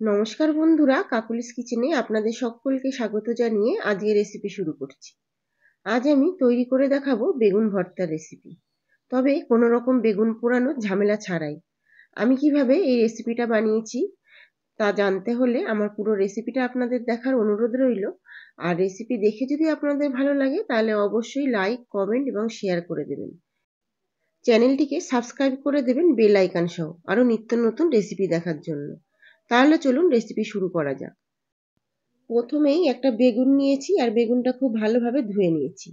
নমস্কার বন্ধুরা, কাকুলিস কিচেনে আপনাদের সকলকে স্বাগত জানিয়ে আজকে রেসিপি শুরু করছি। আজ আমি তৈরি করে দেখাবো বেগুন ভর্তার রেসিপি, তবে কোনো রকম বেগুন পোড়ানোর ঝামেলা ছাড়াই। আমি কিভাবে এই রেসিপিটা বানিয়েছি তা জানতে হলে আমার পুরো রেসিপিটা আপনাদের দেখার অনুরোধ রইল। আর রেসিপি দেখে যদি আপনাদের ভালো লাগে তাহলে অবশ্যই লাইক, কমেন্ট এবং শেয়ার করে দেবেন। চ্যানেলটিকে সাবস্ক্রাইব করে দেবেন বেল আইকন সহ আরও নিত্য নতুন রেসিপি দেখার জন্য। তাহলে চলুন রেসিপি শুরু করা যাক। প্রথমেই একটা বেগুন নিয়েছি আর বেগুনটা খুব ভালোভাবে ধুয়ে নিয়েছি।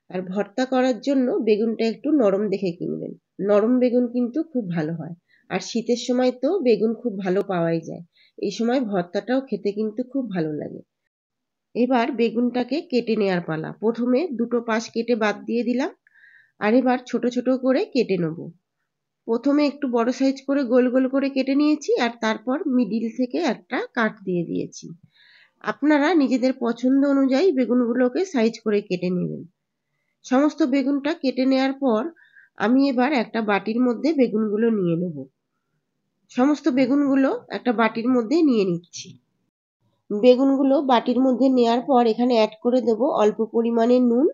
আর ভর্তা করার জন্য বেগুনটা একটু নরম দেখে কিনবেন। নরম বেগুন কিন্তু খুব ভালো হয়। আর শীতের সময় তো বেগুন খুব ভালো পাওয়াই যায়। এই সময় ভর্তাটাও খেতে কিন্তু খুব ভালো লাগে। এবার বেগুনটাকে কেটে নেওয়ার পালা। প্রথমে দুটো পাশ কেটে বাদ দিয়ে দিলাম। আর এবার ছোট ছোট করে কেটে নেব। প্রথমে একটু বড় সাইজ করে গোল গোল করে কেটে নিয়েছি আর তারপর মিডিল থেকে একটা কাট দিয়ে দিয়েছি। আপনারা নিজেদের পছন্দ অনুযায়ী বেগুনগুলোকে সাইজ করে কেটে নেবেন। সমস্ত বেগুনটা কেটে নেওয়ার পর আমি এবার একটা বাটির মধ্যে বেগুনগুলো নিয়ে নেব। সমস্ত বেগুনগুলো একটা বাটির মধ্যে নিয়ে নিচ্ছি। বেগুনগুলো বাটির মধ্যে নেওয়ার পর এখানে অ্যাড করে দেব অল্প পরিমাণে নুন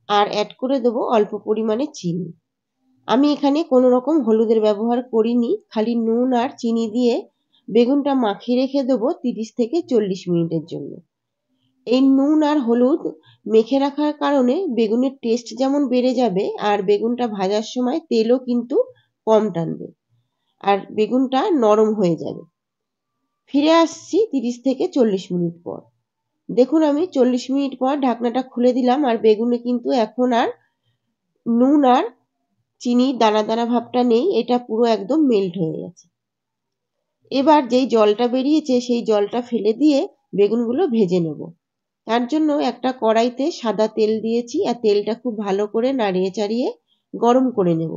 আর অ্যাড করে দেব অল্প পরিমাণে চিনি। আমি এখানে কোনো রকম হলুদের ব্যবহার করিনি, খালি নুন আর চিনি দিয়ে বেগুনটা মাখিয়ে রেখে দেবো 30 থেকে 40 মিনিটের জন্য। এই নুন আর হলুদ মেখে রাখার কারণে বেগুনের টেস্ট যেমন বেড়ে যাবে আর বেগুনটা ভাজার সময় তেলও কিন্তু কম টানবে আর বেগুনটা নরম হয়ে যাবে। ফিরে আসছি 30 থেকে 40 মিনিট পর। দেখুন আমি 40 মিনিট পর ঢাকনাটা খুলে দিলাম আর বেগুনে কিন্তু এখন আর নুন আর চিনির দানা দানা ভাবটা নেই, এটা পুরো একদম মেল্ট হয়ে গেছে। এবার যেই জলটা বেরিয়েছে সেই জলটা ফেলে দিয়ে বেগুনগুলো ভেজে নেব। তার জন্য একটা কড়াইতে সাদা তেল দিয়েছি আর তেলটা খুব ভালো করে নাড়িয়ে চাড়িয়ে গরম করে নেব।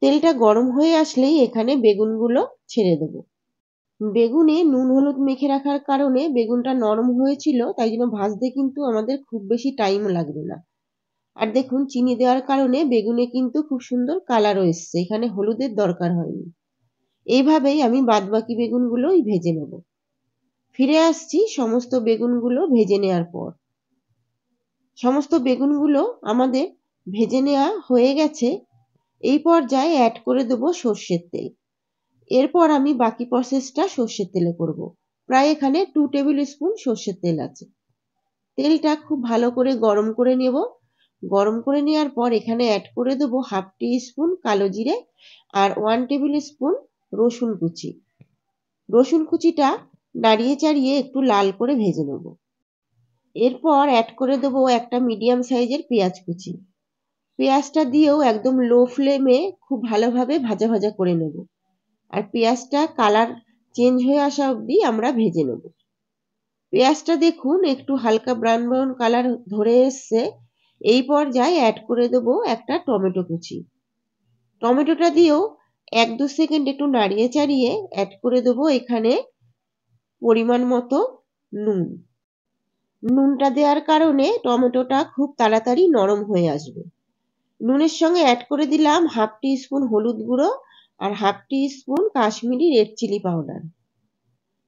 তেলটা গরম হয়ে আসলেই এখানে বেগুনগুলো ছেড়ে দেব। বেগুনে নুন হলুদ মেখে রাখার কারণে বেগুনটা নরম হয়েছিল, তাই জন্য ভাজতে কিন্তু আমাদের খুব বেশি টাইম লাগবে না। আর দেখুন চিনি দেওয়ার কারণে বেগুনে কিন্তু খুব সুন্দর কালারও এসছে, এখানে হলুদের দরকার হয়নি। এইভাবেই আমি বাদবাকি বেগুনগুলোই ভেজে নেব। ফিরে আসছি সমস্ত বেগুনগুলো ভেজে নেওয়ার পর। সমস্ত বেগুনগুলো আমাদের ভেজে নেওয়া হয়ে গেছে। এই পর্যায়ে অ্যাড করে দেবো সর্ষের তেল। এরপর আমি বাকি প্রসেসটা সর্ষের তেলে করব। প্রায় এখানে 2 টেবিল স্পুন সর্ষের তেল আছে। তেলটা খুব ভালো করে গরম করে নেব। গরম করে নেওয়ার পর এখানে অ্যাড করে দেবো হাফ টি স্পুন কালো জিরে আর 1 টেবিল স্পুন রসুন কুচি। রসুন কুচিটা নাড়িয়ে চাড়িয়ে একটু লাল করে ভেজে নেব। এরপর অ্যাড করে দেবো একটা মিডিয়াম সাইজের পেঁয়াজ কুচি। পেঁয়াজটা দিয়েও একদম লো ফ্লেমে খুব ভালোভাবে ভাজা ভাজা করে নেব। আর পেঁয়াজটা কালার চেঞ্জ হয়ে আসা অবধি আমরা ভেজে নেব। পেঁয়াজটা দেখুন একটু হালকা ব্রাউন ব্রাউন কালার ধরে এসছে। এই পর্যায়ে অ্যাড করে দেবো একটা টমেটো কুচি। টমেটোটা দিয়েও 1-2 সেকেন্ড একটু নাড়িয়ে চাড়িয়ে অ্যাড করে দেবো এখানে পরিমাণ মতো নুন। নুনটা দেওয়ার কারণে টমেটোটা খুব তাড়াতাড়ি নরম হয়ে আসবে। নুনের সঙ্গে অ্যাড করে দিলাম হাফ টি স্পুন হলুদ গুঁড়ো আর half tea spoon Kashmiri red chilli powder.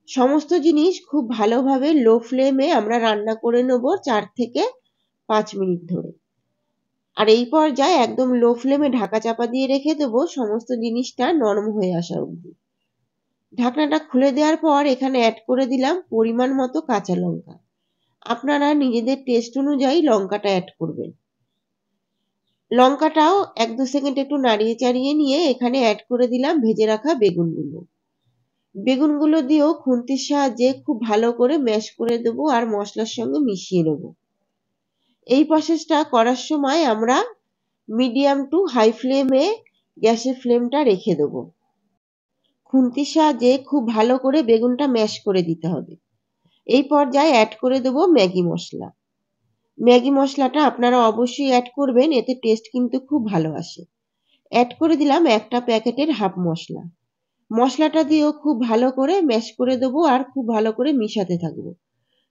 সমস্ত জিনিস খুব ভালোভাবে লো ফ্লেমে আমরা রান্না করে নেব 4 থেকে 5 মিনিট ধরে। আর এই পর্যায়ে একদম লো ফ্লেমে ঢাকা চাপা দিয়ে রেখে দেবো সমস্ত জিনিসটা নরম হয়ে আসা অবধি। ঢাকনাটা খুলে দেওয়ার পর এখানে অ্যাড করে দিলাম পরিমাণ মতো কাঁচা লঙ্কা। আপনারা নিজেদের টেস্ট অনুযায়ী লঙ্কাটা অ্যাড করবেন। লঙ্কাটাও 1-2 সেকেন্ড একটু নাড়িয়ে চাড়িয়ে নিয়ে এখানে অ্যাড করে দিলাম ভেজে রাখা বেগুনগুলো। বেগুনগুলো দিয়েও খুন্তির সাহায্যে খুব ভালো করে ম্যাশ করে দেবো আর মশলার সঙ্গে মিশিয়ে নেব। এই প্রসেসটা করার সময় আমরা মিডিয়াম টু হাই ফ্লেমে গ্যাসের ফ্লেমটা রেখে দেবো। খুন্তির সাহায্যে খুব ভালো করে বেগুনটা ম্যাশ করে দিতে হবে। এই পর্যায়ে অ্যাড করে দেবো ম্যাগি মশলা। ম্যাগি মশলাটা আপনারা অবশ্যই অ্যাড করবেন, এতে টেস্ট কিন্তু খুব ভালো আসে। অ্যাড করে দিলাম একটা প্যাকেটের হাফ মশলা। মশলাটা দিয়েও খুব ভালো করে ম্যাশ করে দেবো আর খুব ভালো করে মিশাতে থাকবো।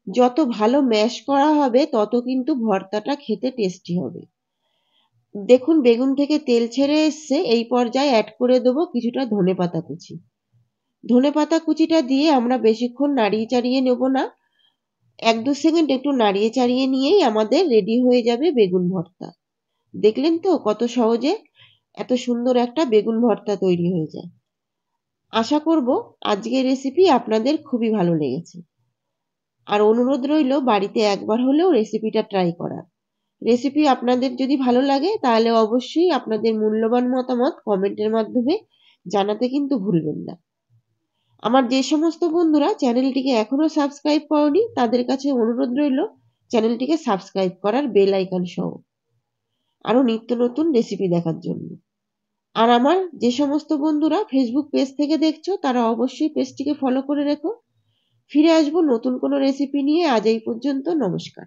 যত ভালো ম্যাশ করা হবে তত কিন্তু ভর্তাটা খেতে টেস্টি হবে। দেখুন বেগুন থেকে তেল ছেড়ে এসছে, এই পর্যায়ে অ্যাড করে দেবো কিছুটা ধনেপাতা কুচি। ধনেপাতা কুচিটা দিয়ে আমরা বেশিক্ষণ নাড়িয়ে চাড়িয়ে নেব না, 1-2 সেকেন্ড একটু নাড়িয়ে চাড়িয়ে নিয়েই আমাদের রেডি হয়ে যাবে বেগুন ভর্তা। দেখলেন তো কত সহজে এত সুন্দর একটা বেগুন ভর্তা তৈরি হয়ে যায়। আশা করব আজকের রেসিপি আপনাদের খুবই ভালো লেগেছে। আর অনুরোধ রইল বাড়িতে একবার হলেও রেসিপিটা ট্রাই করার। রেসিপি আপনাদের যদি ভালো লাগে তাহলে অবশ্যই আপনাদের মূল্যবান মতামত কমেন্টের মাধ্যমে জানাতে কিন্তু ভুলবেন না। আমার যে সমস্ত বন্ধুরা চ্যানেলটিকে এখনো সাবস্ক্রাইব করনি তাদের কাছে অনুরোধ রইল চ্যানেলটিকে সাবস্ক্রাইব করার বেল আইকন সহ আরো নিত্য নতুন রেসিপি দেখার জন্য। আর আমার যে সমস্ত বন্ধুরা ফেসবুক পেজ থেকে দেখছো তারা অবশ্যই পেজটিকে ফলো করে রেখো। ফিরে আসবো নতুন কোনো রেসিপি নিয়ে। আজ এই পর্যন্ত, নমস্কার।